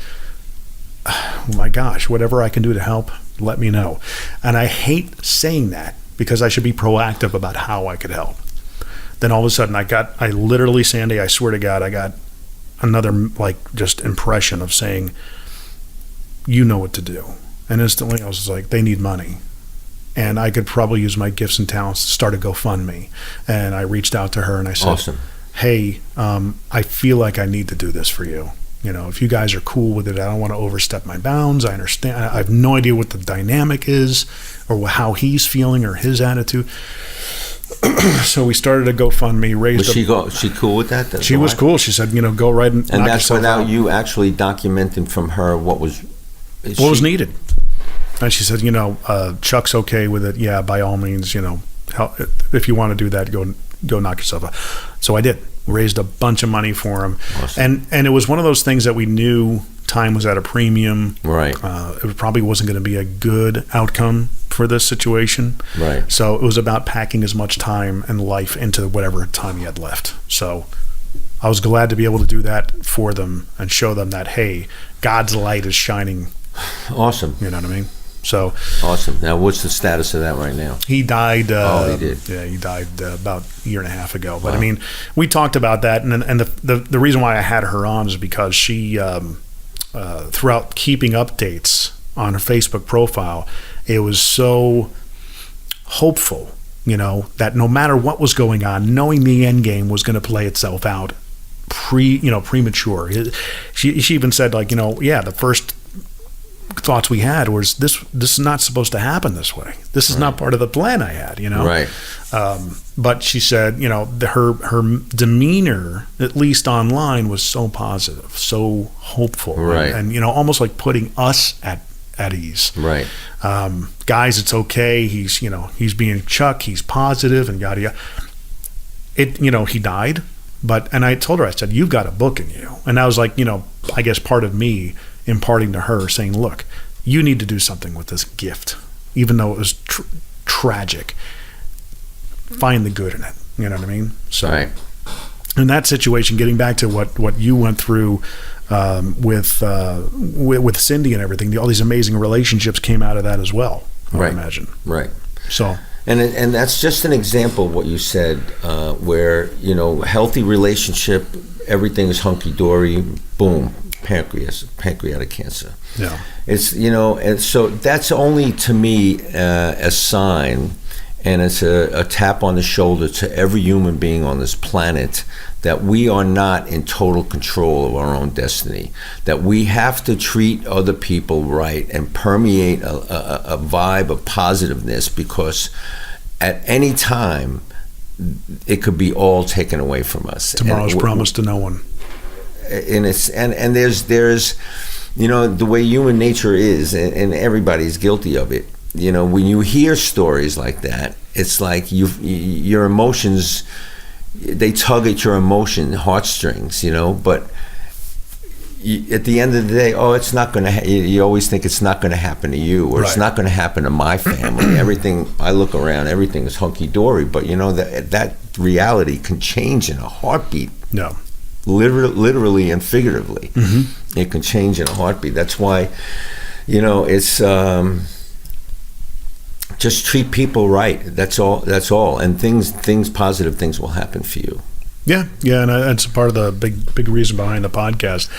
oh my gosh, whatever I can do to help, let me know. And I hate saying that because I should be proactive about how I could help. Then all of a sudden, I literally, Sandy, I swear to God, I got another just impression of saying, you know what to do. And instantly I was just like, they need money, and I could probably use my gifts and talents to start a GoFundMe. And I reached out to her and I said, awesome. Hey, I feel like I need to do this for you. If you guys are cool with it, I don't want to overstep my bounds. I understand. I have no idea what the dynamic is or how he's feeling or his attitude. So we started a GoFundMe. Was she cool with that? She was cool. She said, go right and knock that's yourself without out. you actually documenting from her what was needed. And she said, Chuck's okay with it. Yeah, by all means, if you want to do that, go knock yourself out. So I did. Raised a bunch of money for him. Awesome. And it was one of those things that we knew time was at a premium. Right. It probably wasn't going to be a good outcome for this situation. Right. So it was about packing as much time and life into whatever time he had left. So I was glad to be able to do that for them and show them that, hey, God's light is shining. Awesome. You know what I mean? So awesome. Now, what's the status of that right now? He died. He did. Yeah, he died about a year and a half ago. But wow. I mean, we talked about that, and the reason why I had her on is because she, throughout keeping updates on her Facebook profile, it was so hopeful, that no matter what was going on, knowing the end game was going to play itself out premature. She even said, the first thoughts we had was this is not supposed to happen this way. This is not part of the plan I had, Right. But she said, her demeanor, at least online, was so positive, so hopeful, right. and almost like putting us at ease. Right. Guys, it's okay. He's being Chuck. He's positive and yada yada. He died, and I told her, I said, you've got a book in you, and that was like, I guess part of me imparting to her, saying, look, you need to do something with this gift, even though it was tragic. Find the good in it. You know what I mean? So, right. In that situation, getting back to what you went through with Cindy and everything, all these amazing relationships came out of that as well, I would imagine. Right. So, and that's just an example of what you said, where healthy relationship, everything is hunky dory. Boom, pancreatic cancer. Yeah. It's and so that's only to me a sign. And it's a tap on the shoulder to every human being on this planet that we are not in total control of our own destiny, that we have to treat other people right and permeate a vibe of positiveness, because at any time it could be all taken away from us. Tomorrow's promised to no one. And there's the way human nature is, and everybody's guilty of it. When you hear stories like that, it's like your emotions, they tug at your heartstrings, but at the end of the day, it's not going to, you always think it's not going to happen to you, or it's not going to happen to my family. Everything, I look around, everything is hunky-dory, but that reality can change in a heartbeat. No. Literally and figuratively. Mm-hmm. It can change in a heartbeat. That's why, it's... just treat people right. That's all. And positive things will happen for you. Yeah, and that's part of the big reason behind the podcast.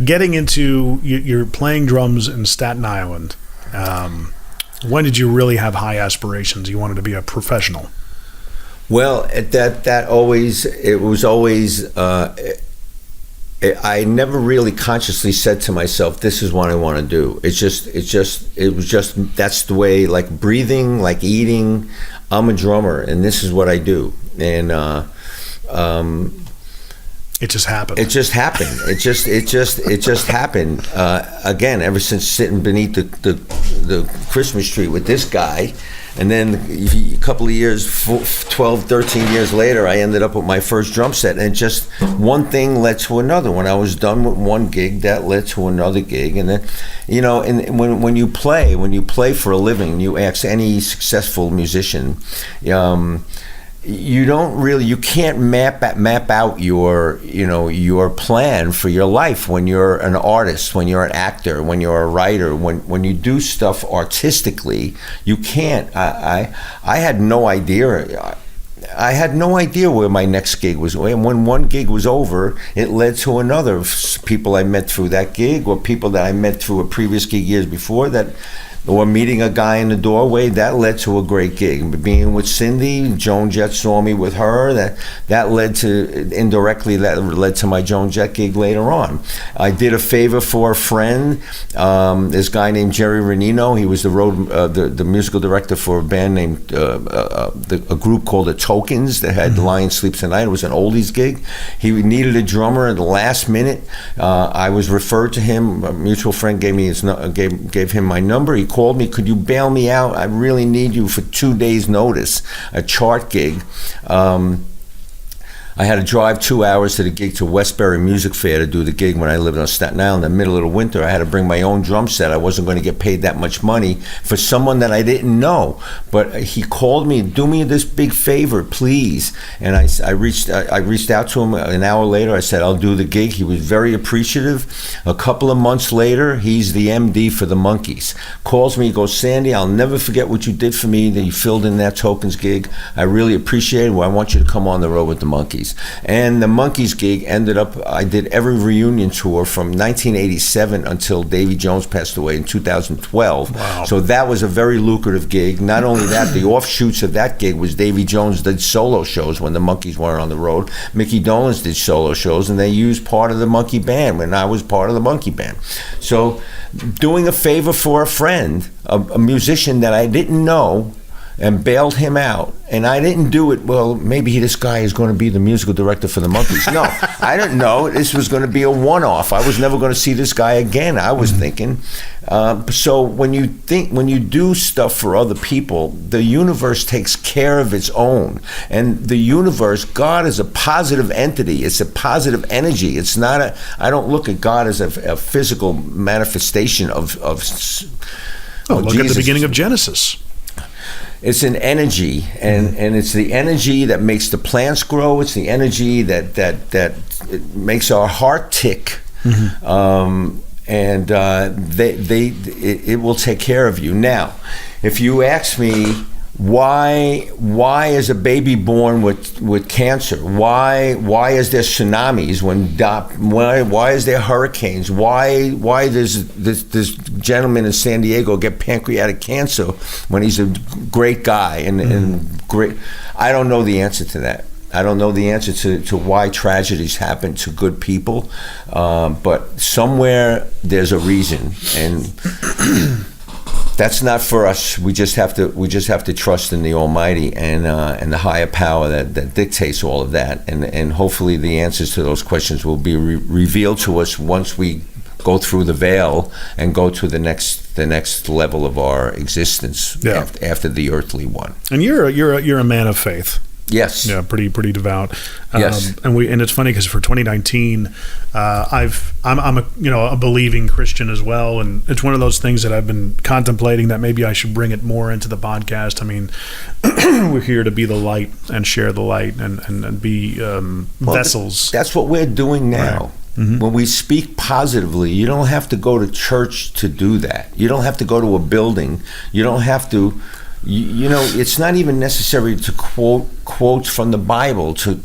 Getting into, you're playing drums in Staten Island. When did you really have high aspirations? You wanted to be a professional? Well, it was always. I never really consciously said to myself, this is what I want to do. It was just, that's the way, like breathing, like eating. I'm a drummer and this is what I do. And, it just happened. It just happened. It just happened. Again, ever since sitting beneath the Christmas tree with this guy, and then a couple of years, 12, 13 years later, I ended up with my first drum set, and just one thing led to another. When I was done with one gig, that led to another gig, and then, and when you play for a living, you ask any successful musician, you can't map out your plan for your life when you're an artist, when you're an actor, when you're a writer, when you do stuff artistically. You can't. I had no idea. I had no idea where my next gig was. And when one gig was over, it led to another. People I met through that gig, or people that I met through a previous gig years before, or meeting a guy in the doorway, that led to a great gig. Being with Cindy, Joan Jett saw me with her, that led to my Joan Jett gig later on. I did a favor for a friend, this guy named Jerry Renino. He was the musical director for a band named, a group called The Tokens that had The Lion Sleeps at Night. It was an oldies gig. He needed a drummer at the last minute. I was referred to him. A mutual friend gave him my number. He called me, could you bail me out? I really need you for 2 days notice, a chart gig. I had to drive 2 hours to the gig to Westbury Music Fair to do the gig when I lived on Staten Island. In the middle of the winter, I had to bring my own drum set. I wasn't going to get paid that much money for someone that I didn't know. But he called me, do me this big favor, please. And I reached out to him an hour later. I said, I'll do the gig. He was very appreciative. A couple of months later, he's the MD for the Monkees. Calls me, he goes, Sandy, I'll never forget what you did for me, that you filled in that Tokens gig. I really appreciate it. Well, I want you to come on the road with the Monkees. Monkees. And the Monkees gig ended up, I did every reunion tour from 1987 until Davy Jones passed away in 2012. Wow. So that was a very lucrative gig. Not only that, the offshoots of that gig was Davy Jones did solo shows when the Monkees weren't on the road. Mickey Dolenz did solo shows, and they used part of the Monkey Band when I was part of the Monkey Band. So doing a favor for a friend, a musician that I didn't know, and bailed him out. And I didn't do it, well, maybe this guy is going to be the musical director for the Monkees. No, I didn't know this was going to be a one-off. I was never going to see this guy again, I was thinking. So when you do stuff for other people, the universe takes care of its own. And the universe, God is a positive entity. It's a positive energy. It's not I don't look at God as a physical manifestation of look at the beginning of Genesis. It's an energy, and it's the energy that makes the plants grow. It's the energy that makes our heart tick, and it will take care of you. Now, if you ask me why is a baby born with cancer? Why is there tsunamis why is there hurricanes? Why does this gentleman in San Diego get pancreatic cancer when he's a great guy and great? I don't know the answer to that. I don't know the answer to why tragedies happen to good people, but somewhere there's a reason, and that's not for us. We just have to trust in the Almighty and the higher power that dictates all of that, and hopefully the answers to those questions will be revealed to us once we go through the veil and go to the next level of our existence after the earthly one. And you're a man of faith. Yes. Yeah, pretty devout. Yes. And it's funny because for 2019, I'm a believing Christian as well, and it's one of those things that I've been contemplating that maybe I should bring it more into the podcast. I mean, we're here to be the light and share the light and be vessels. That's what we're doing now. Right. Mm-hmm. When we speak positively, you don't have to go to church to do that. You don't have to go to a building. You don't have to. You know, it's not even necessary to quote quotes from the Bible to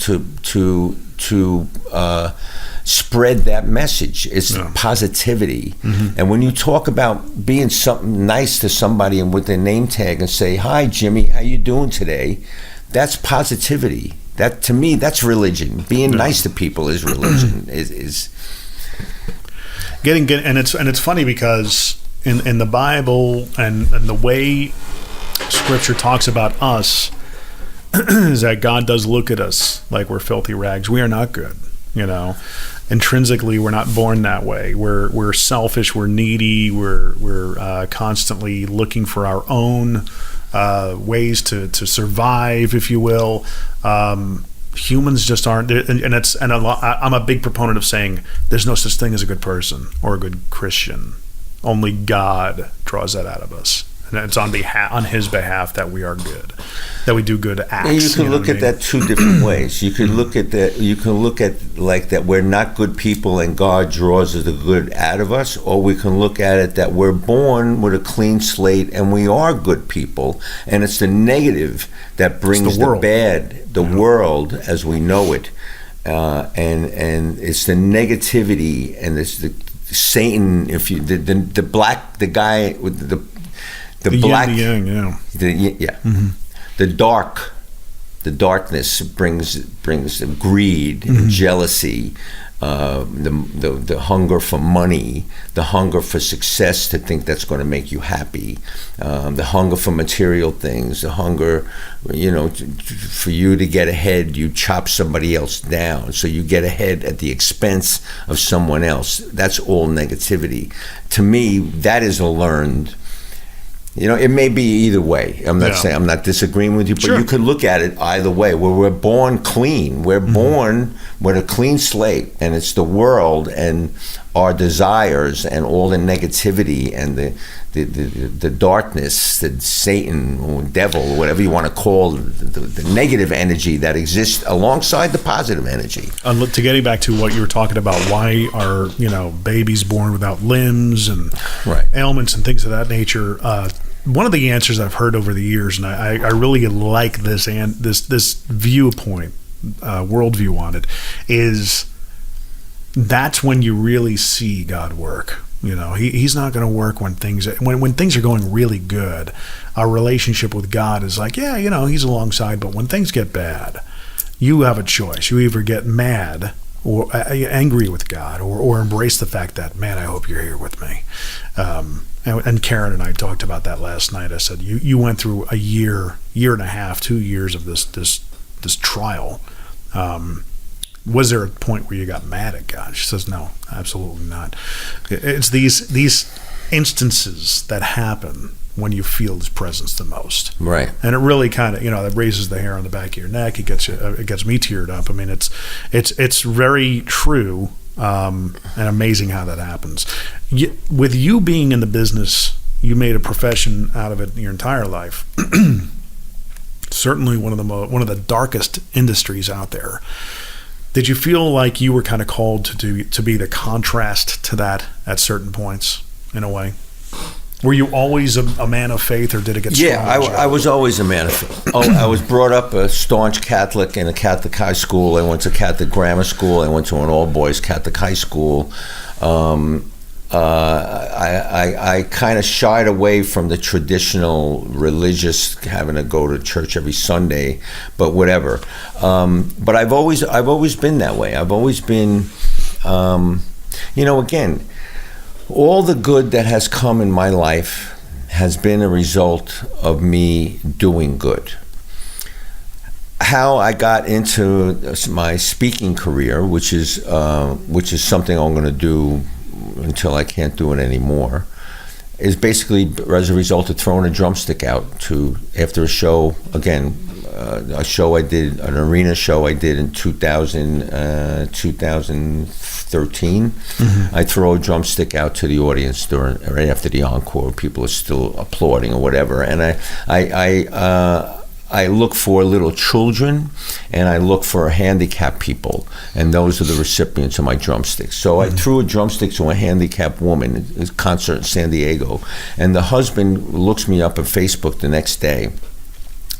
spread that message. It's positivity. Mm-hmm. And when you talk about being something nice to somebody and with their name tag and say, "Hi, Jimmy, how you doing today?" That's positivity. That, to me, that's religion. Being nice to people is religion. is getting and it's funny because in the Bible and the way Scripture talks about us is that God does look at us like we're filthy rags. We are not good, you know. Intrinsically, we're not born that way. We're selfish. We're needy. We're constantly looking for our own ways to survive, if you will. Humans just aren't, I'm a big proponent of saying there's no such thing as a good person or a good Christian. Only God draws that out of us. And it's on his behalf that we are good, that we do good acts. And you can look at that two different ways. You can look at that. You can look at like that we're not good people and God draws the good out of us, or we can look at it that we're born with a clean slate and we are good people, and it's the negative that brings the bad, the world as we know it, and it's the negativity and it's the Satan. If you the guy with the black, yin, the yang, mm-hmm. The darkness brings greed, mm-hmm. jealousy, the hunger for money, the hunger for success to think that's going to make you happy, the hunger for material things, the hunger, for you to get ahead, you chop somebody else down, so you get ahead at the expense of someone else. That's all negativity. To me, that is a learned. It may be either way. I'm not saying, I'm not disagreeing with you, but you could look at it either way. Where we're born clean, we're mm-hmm. born with a clean slate, and it's the world and our desires and all the negativity and the darkness, the Satan or devil, or whatever you want to call the negative energy that exists alongside the positive energy. To getting back to what you were talking about, why are babies born without limbs and ailments and things of that nature? One of the answers I've heard over the years, and I really like this viewpoint, worldview on it, is that's when you really see God work. You know, he's not going to work when things are going really good. Our relationship with God is like, yeah, you know, he's alongside, but when things get bad, you have a choice. You either get mad or angry with God, or embrace the fact that, man, I hope you're here with me. And Karen and I talked about that last night. I said, you went through a year and a half, 2 years of this trial. Was there a point where you got mad at God? She says, no, absolutely not. It's these instances that happen when you feel his presence the most. Right. And it really kind of, you know, that raises the hair on the back of your neck. It gets me teared up. I mean, it's very true, and amazing how that happens. With you being in the business, you made a profession out of it your entire life. Certainly one of the darkest industries out there. Did you feel like you were kind of called to be the contrast to that at certain points, in a way? Were you always a man of faith, or did it get stronger? Yeah, I was always a man of faith. I was brought up a staunch Catholic in a Catholic high school. I went to Catholic grammar school. I went to an all-boys Catholic high school. I kind of shied away from the traditional religious, having to go to church every Sunday, but whatever. But I've always been that way. I've always been, again, all the good that has come in my life has been a result of me doing good. How I got into my speaking career, which is something I'm going to do until I can't do it anymore, is basically as a result of throwing a drumstick out after a show. Again, a show I did, an arena show I did in 2013. Mm-hmm. I throw a drumstick out to the audience right after the encore. People are still applauding or whatever, and I look for little children, and I look for handicapped people, and those are the recipients of my drumsticks. So I threw a drumstick to a handicapped woman at a concert in San Diego, and the husband looks me up on Facebook the next day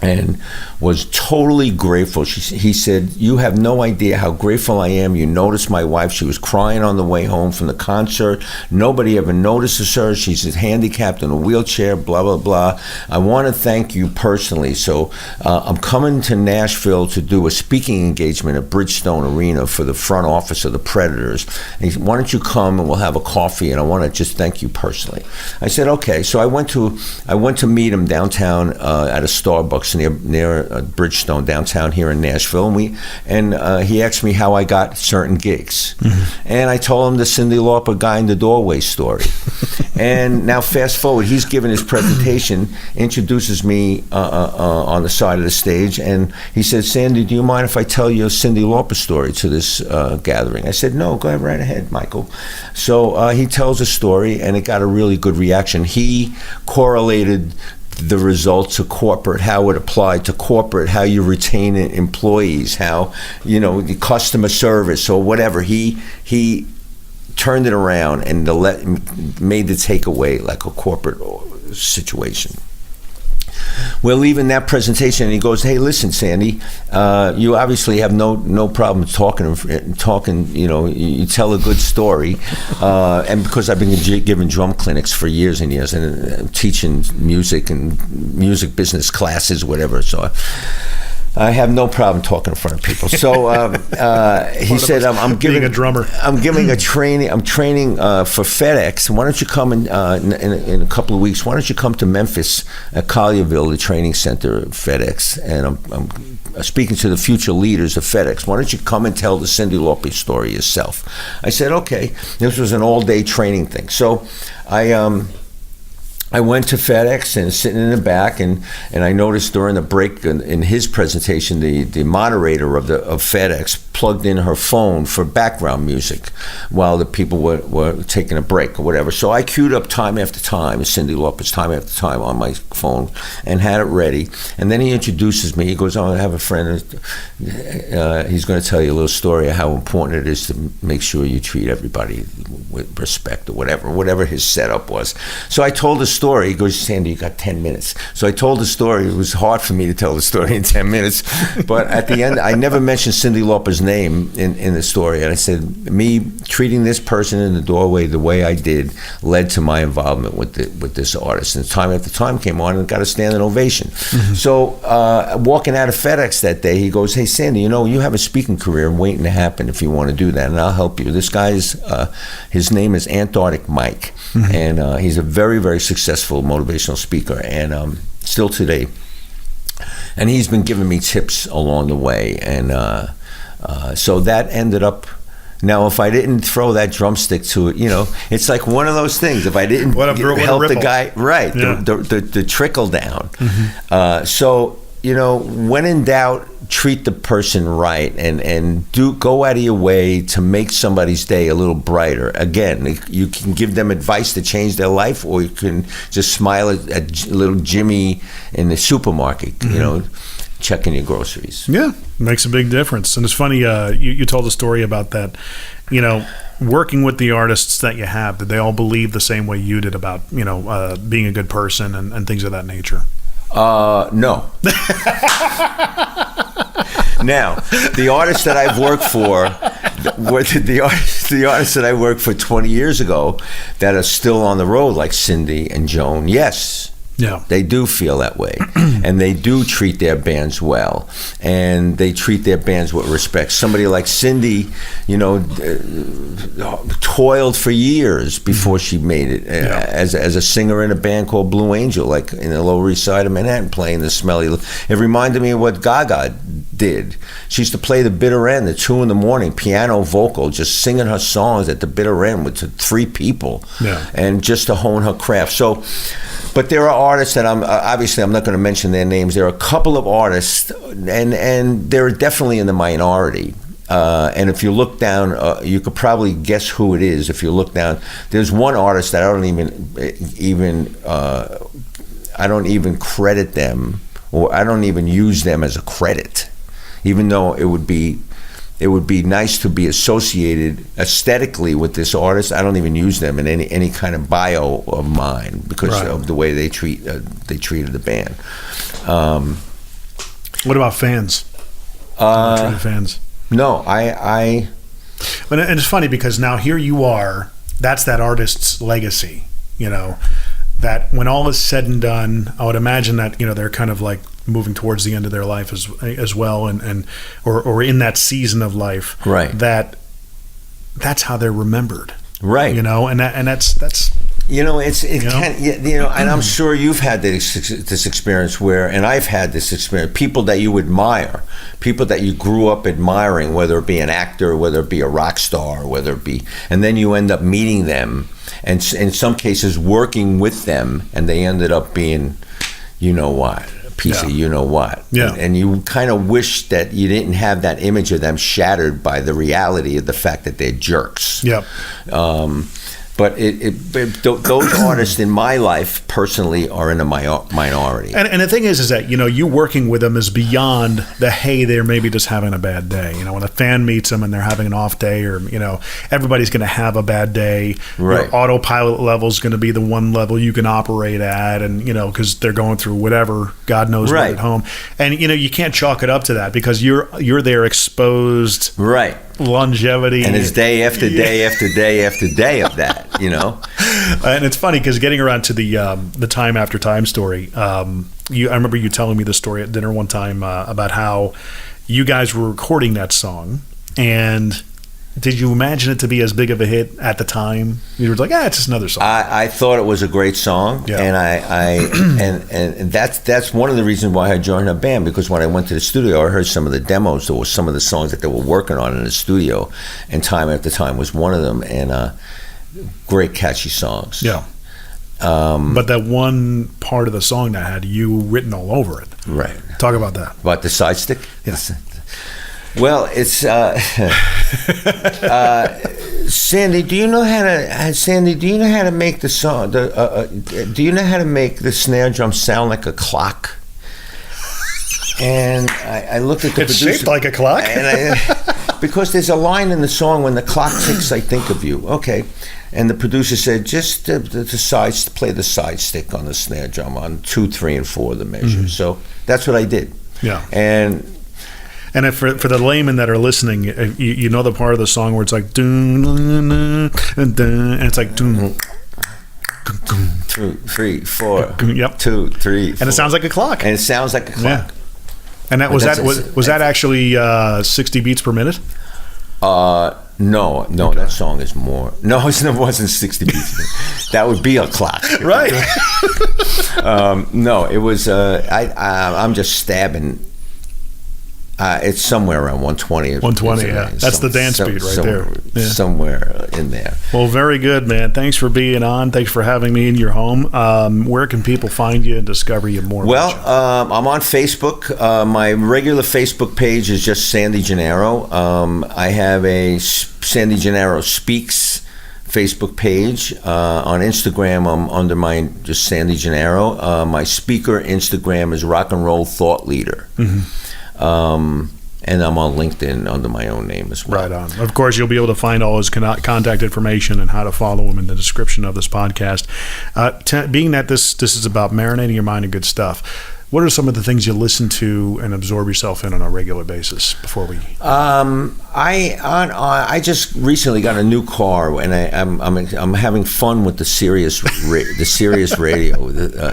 and was totally grateful. He said, "You have no idea how grateful I am. You noticed my wife. She was crying on the way home from the concert. Nobody ever notices her. She's handicapped in a wheelchair, blah, blah, blah. I want to thank you personally. So I'm coming to Nashville to do a speaking engagement at Bridgestone Arena for the front office of the Predators. And he said, why don't you come and we'll have a coffee, and I want to just thank you personally." I said, okay. So I went to meet him downtown at a Starbucks near Bridgestone downtown here in Nashville, and he asked me how I got certain gigs, and I told him the Cyndi Lauper guy in the doorway story. And now fast forward, he's giving his presentation, introduces me on the side of the stage, and he said, "Sandy, do you mind if I tell you a Cyndi Lauper story to this gathering?" I said, "No, go right ahead, Michael." So he tells a story, and it got a really good reaction. He correlated the results of corporate, how it applied to corporate, how you retain employees, how, the customer service or whatever. He turned it around and made the takeaway like a corporate situation. We're leaving that presentation, and he goes, "Hey, listen, Sandy, you obviously have no problem talking. You tell a good story, and because I've been giving drum clinics for years and years, and teaching music and music business classes, whatever. So I have no problem talking in front of people." So he said, "I'm giving a drummer. I'm giving a training. I'm training for FedEx. Why don't you come in a couple of weeks? Why don't you come to Memphis at Collierville, the training center of FedEx? And I'm speaking to the future leaders of FedEx. Why don't you come and tell the Cyndi Lauper story yourself?" I said, "Okay." This was an all-day training thing. So I went to FedEx and sitting in the back, and I noticed during the break in his presentation, the moderator of FedEx plugged in her phone for background music while the people were taking a break or whatever. So I queued up Time After Time, Cyndi Lauper's Time After Time on my phone and had it ready. And then he introduces me. He goes, I have a friend. He's going to tell you a little story of how important it is to make sure you treat everybody with respect or whatever his setup was. So I told the story. He goes, Sandy, you got 10 minutes. So I told the story. It was hard for me to tell the story in 10 minutes. But at the end, I never mentioned Cyndi Lauper's name in the story. And I said, me treating this person in the doorway the way I did led to my involvement with this artist. And Time After Time came on and got a standing ovation. Mm-hmm. So walking out of FedEx that day, he goes, hey, Sandy, you have a speaking career waiting to happen if you want to do that, and I'll help you. This guy's, his name is Antarctic Mike, mm-hmm. and he's a very, very successful motivational speaker, and still today. And he's been giving me tips along the way, and so that ended up. Now, if I didn't throw that drumstick to it, it's like one of those things. If I didn't help the guy, right, yeah. the trickle down. Mm-hmm. So, when in doubt, treat the person right, and go out of your way to make somebody's day a little brighter. Again, you can give them advice to change their life, or you can just smile at little Jimmy in the supermarket, mm-hmm. Checking your groceries. Yeah, makes a big difference. And it's funny, you told a story about that, working with the artists that you have. Did they all believe the same way you did about, being a good person and things of that nature? No. Now, the artists that I've worked for, the artists that I worked for 20 years ago that are still on the road, like Cyndi and Joan, yes. Yeah, they do feel that way, and they do treat their bands well, and they treat their bands with respect. Somebody like Cyndi, toiled for years before she made it as a singer in a band called Blue Angel, like in the Lower East Side of Manhattan, playing the smelly. It reminded me of what Gaga did. She used to play the bitter end at 2 a.m, piano, vocal, just singing her songs at the bitter end with 3 people, and just to hone her craft. So. But there are artists that I'm not going to mention their names. There are a couple of artists, and they're definitely in the minority. And if you look down, you could probably guess who it is. If you look down, there's one artist that I don't even credit them, or I don't even use them as a credit, even though it would be nice to be associated aesthetically with this artist. I don't even use them in any kind of bio of mine because of the way they treated the band. What about fans? Fans? No, I. And it's funny because now here you are. That's that artist's legacy. That when all is said and done, I would imagine that they're kind of like moving towards the end of their life as well, or in that season of life, right? That's how they're remembered, right? And that's and I'm sure you've had this experience and I've had this experience. People that you admire, people that you grew up admiring, whether it be an actor, whether it be a rock star, and then you end up meeting them, and in some cases working with them, and they ended up being, piece of what. Yeah. And you kind of wish that you didn't have that image of them shattered by the reality of the fact that they're jerks. Yep. But those artists in my life personally are in a minority. And the thing is that you working with them is beyond the they're maybe just having a bad day. When a fan meets them and they're having an off day, or everybody's going to have a bad day. Right. Your autopilot level is going to be the one level you can operate at, and because they're going through whatever God knows what at home, and you can't chalk it up to that because you're there exposed. Right. Longevity, and it's day after day after day after day of that. And it's funny because getting around to the Time After Time story, I remember you telling me the story at dinner one time about how you guys were recording that song, and did you imagine it to be as big of a hit at the time? You were like, it's just another song. I thought it was a great song, and and that's one of the reasons why I joined a band, because when I went to the studio, I heard some of the demos. There were some of the songs that they were working on in the studio, and Time After Time was one of them, and great catchy songs. Yeah. But that one part of the song that had you written all over it. Right. Talk about that. About the side stick? Yes. Well, it's Sandy. Do you know how to make the song? Do you know how to make the snare drum sound like a clock? And I looked at the it's producer. Shaped like a clock? And because there's a line in the song, when the clock ticks, I think of you. Okay. And the producer said, just play the side stick on the snare drum on 2, 3, and 4 of the measures. Mm-hmm. So that's what I did. Yeah. And if for the laymen that are listening, you know the part of the song where it's like, dun, dun, dun, dun, and it's like, dun, 2, 3, 4. Yep. 2, 3, 4. And it sounds like a clock. And it sounds like a clock. Yeah. And that was that actually 60 beats per minute? No, that song is more. No, it wasn't 60 beats. That would be a clock, right? No, it was. I'm just stabbing. It's somewhere around 120. 120, yeah. That's the dance beat right there. Yeah. Somewhere in there. Well, very good, man. Thanks for being on. Thanks for having me in your home. Where can people find you and discover you more? Well, I'm on Facebook. My regular Facebook page is just Sandy Gennaro. I have a Sandy Gennaro Speaks Facebook page. On Instagram, I'm under just Sandy Gennaro. My speaker Instagram is Rock and Roll Thought Leader. Mm-hmm. And I'm on LinkedIn under my own name as well. Right on. Of course, you'll be able to find all his contact information and how to follow him in the description of this podcast. Being that this is about marinating your mind in good stuff, what are some of the things you listen to and absorb yourself in on a regular basis before we? I just recently got a new car, and I'm having fun with the Sirius radio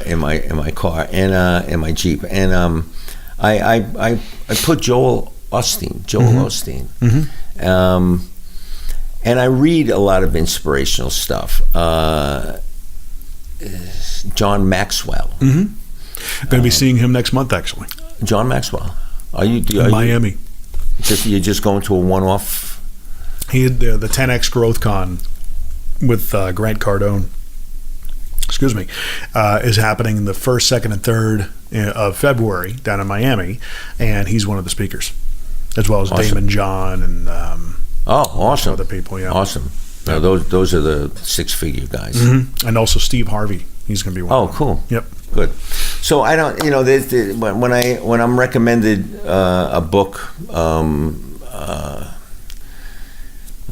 in my car and in my Jeep, and I put Joel Osteen, mm-hmm. And I read a lot of inspirational stuff. John Maxwell. Mm-hmm. Going to be seeing him next month, actually. John Maxwell. Are you Miami? You're just going to a one-off? He had the 10X Growth Con with Grant Cardone. Excuse me, is happening the 1st, 2nd, and 3rd of February down in Miami, and he's one of the speakers, as well as awesome. Damon John and awesome other people. Yeah, awesome. Now, those are the 6-figure guys, mm-hmm. And also Steve Harvey. He's going to be one. Oh, cool. Yep. Good. So I don't, when I'm recommended a book.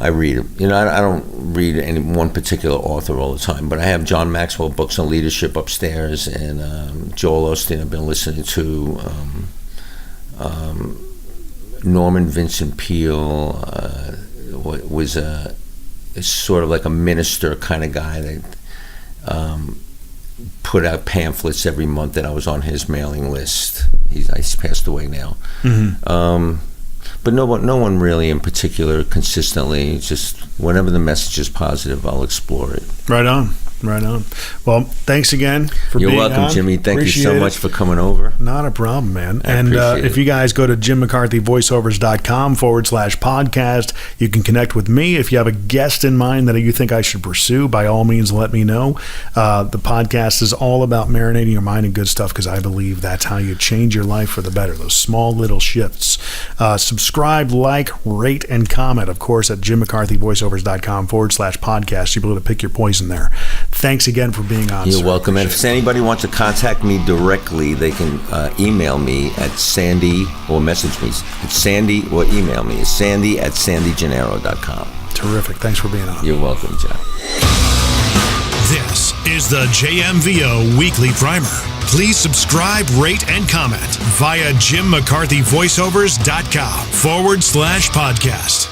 I read it. I don't read any one particular author all the time, but I have John Maxwell books on leadership upstairs, and Joel Osteen I've been listening to. Norman Vincent Peale was sort of like a minister kind of guy that put out pamphlets every month, and I was on his mailing list. He's passed away now. Mm-hmm. But no one really in particular consistently. It's just whenever the message is positive, I'll explore it. Right on. Well, thanks again for being on. You're welcome, Jimmy. Thank you so much for coming over. Not a problem, man. And if you guys go to jimmccarthyvoiceovers.com/podcast, you can connect with me. If you have a guest in mind that you think I should pursue, by all means, let me know. The podcast is all about marinating your mind in good stuff, because I believe that's how you change your life for the better, those small little shifts. Subscribe, like, rate, and comment, of course, at jimmccarthyvoiceovers.com/podcast. You'll be able to pick your poison there. Thanks again for being on. You're welcome. And if anybody wants to contact me directly, they can email me at Sandy, or message me at Sandy, or email me at Sandy@sandygennaro.com. Terrific. Thanks for being on. You're welcome, John. This is the JMVO Weekly Primer. Please subscribe, rate, and comment via jimmccarthyvoiceovers.com /podcast.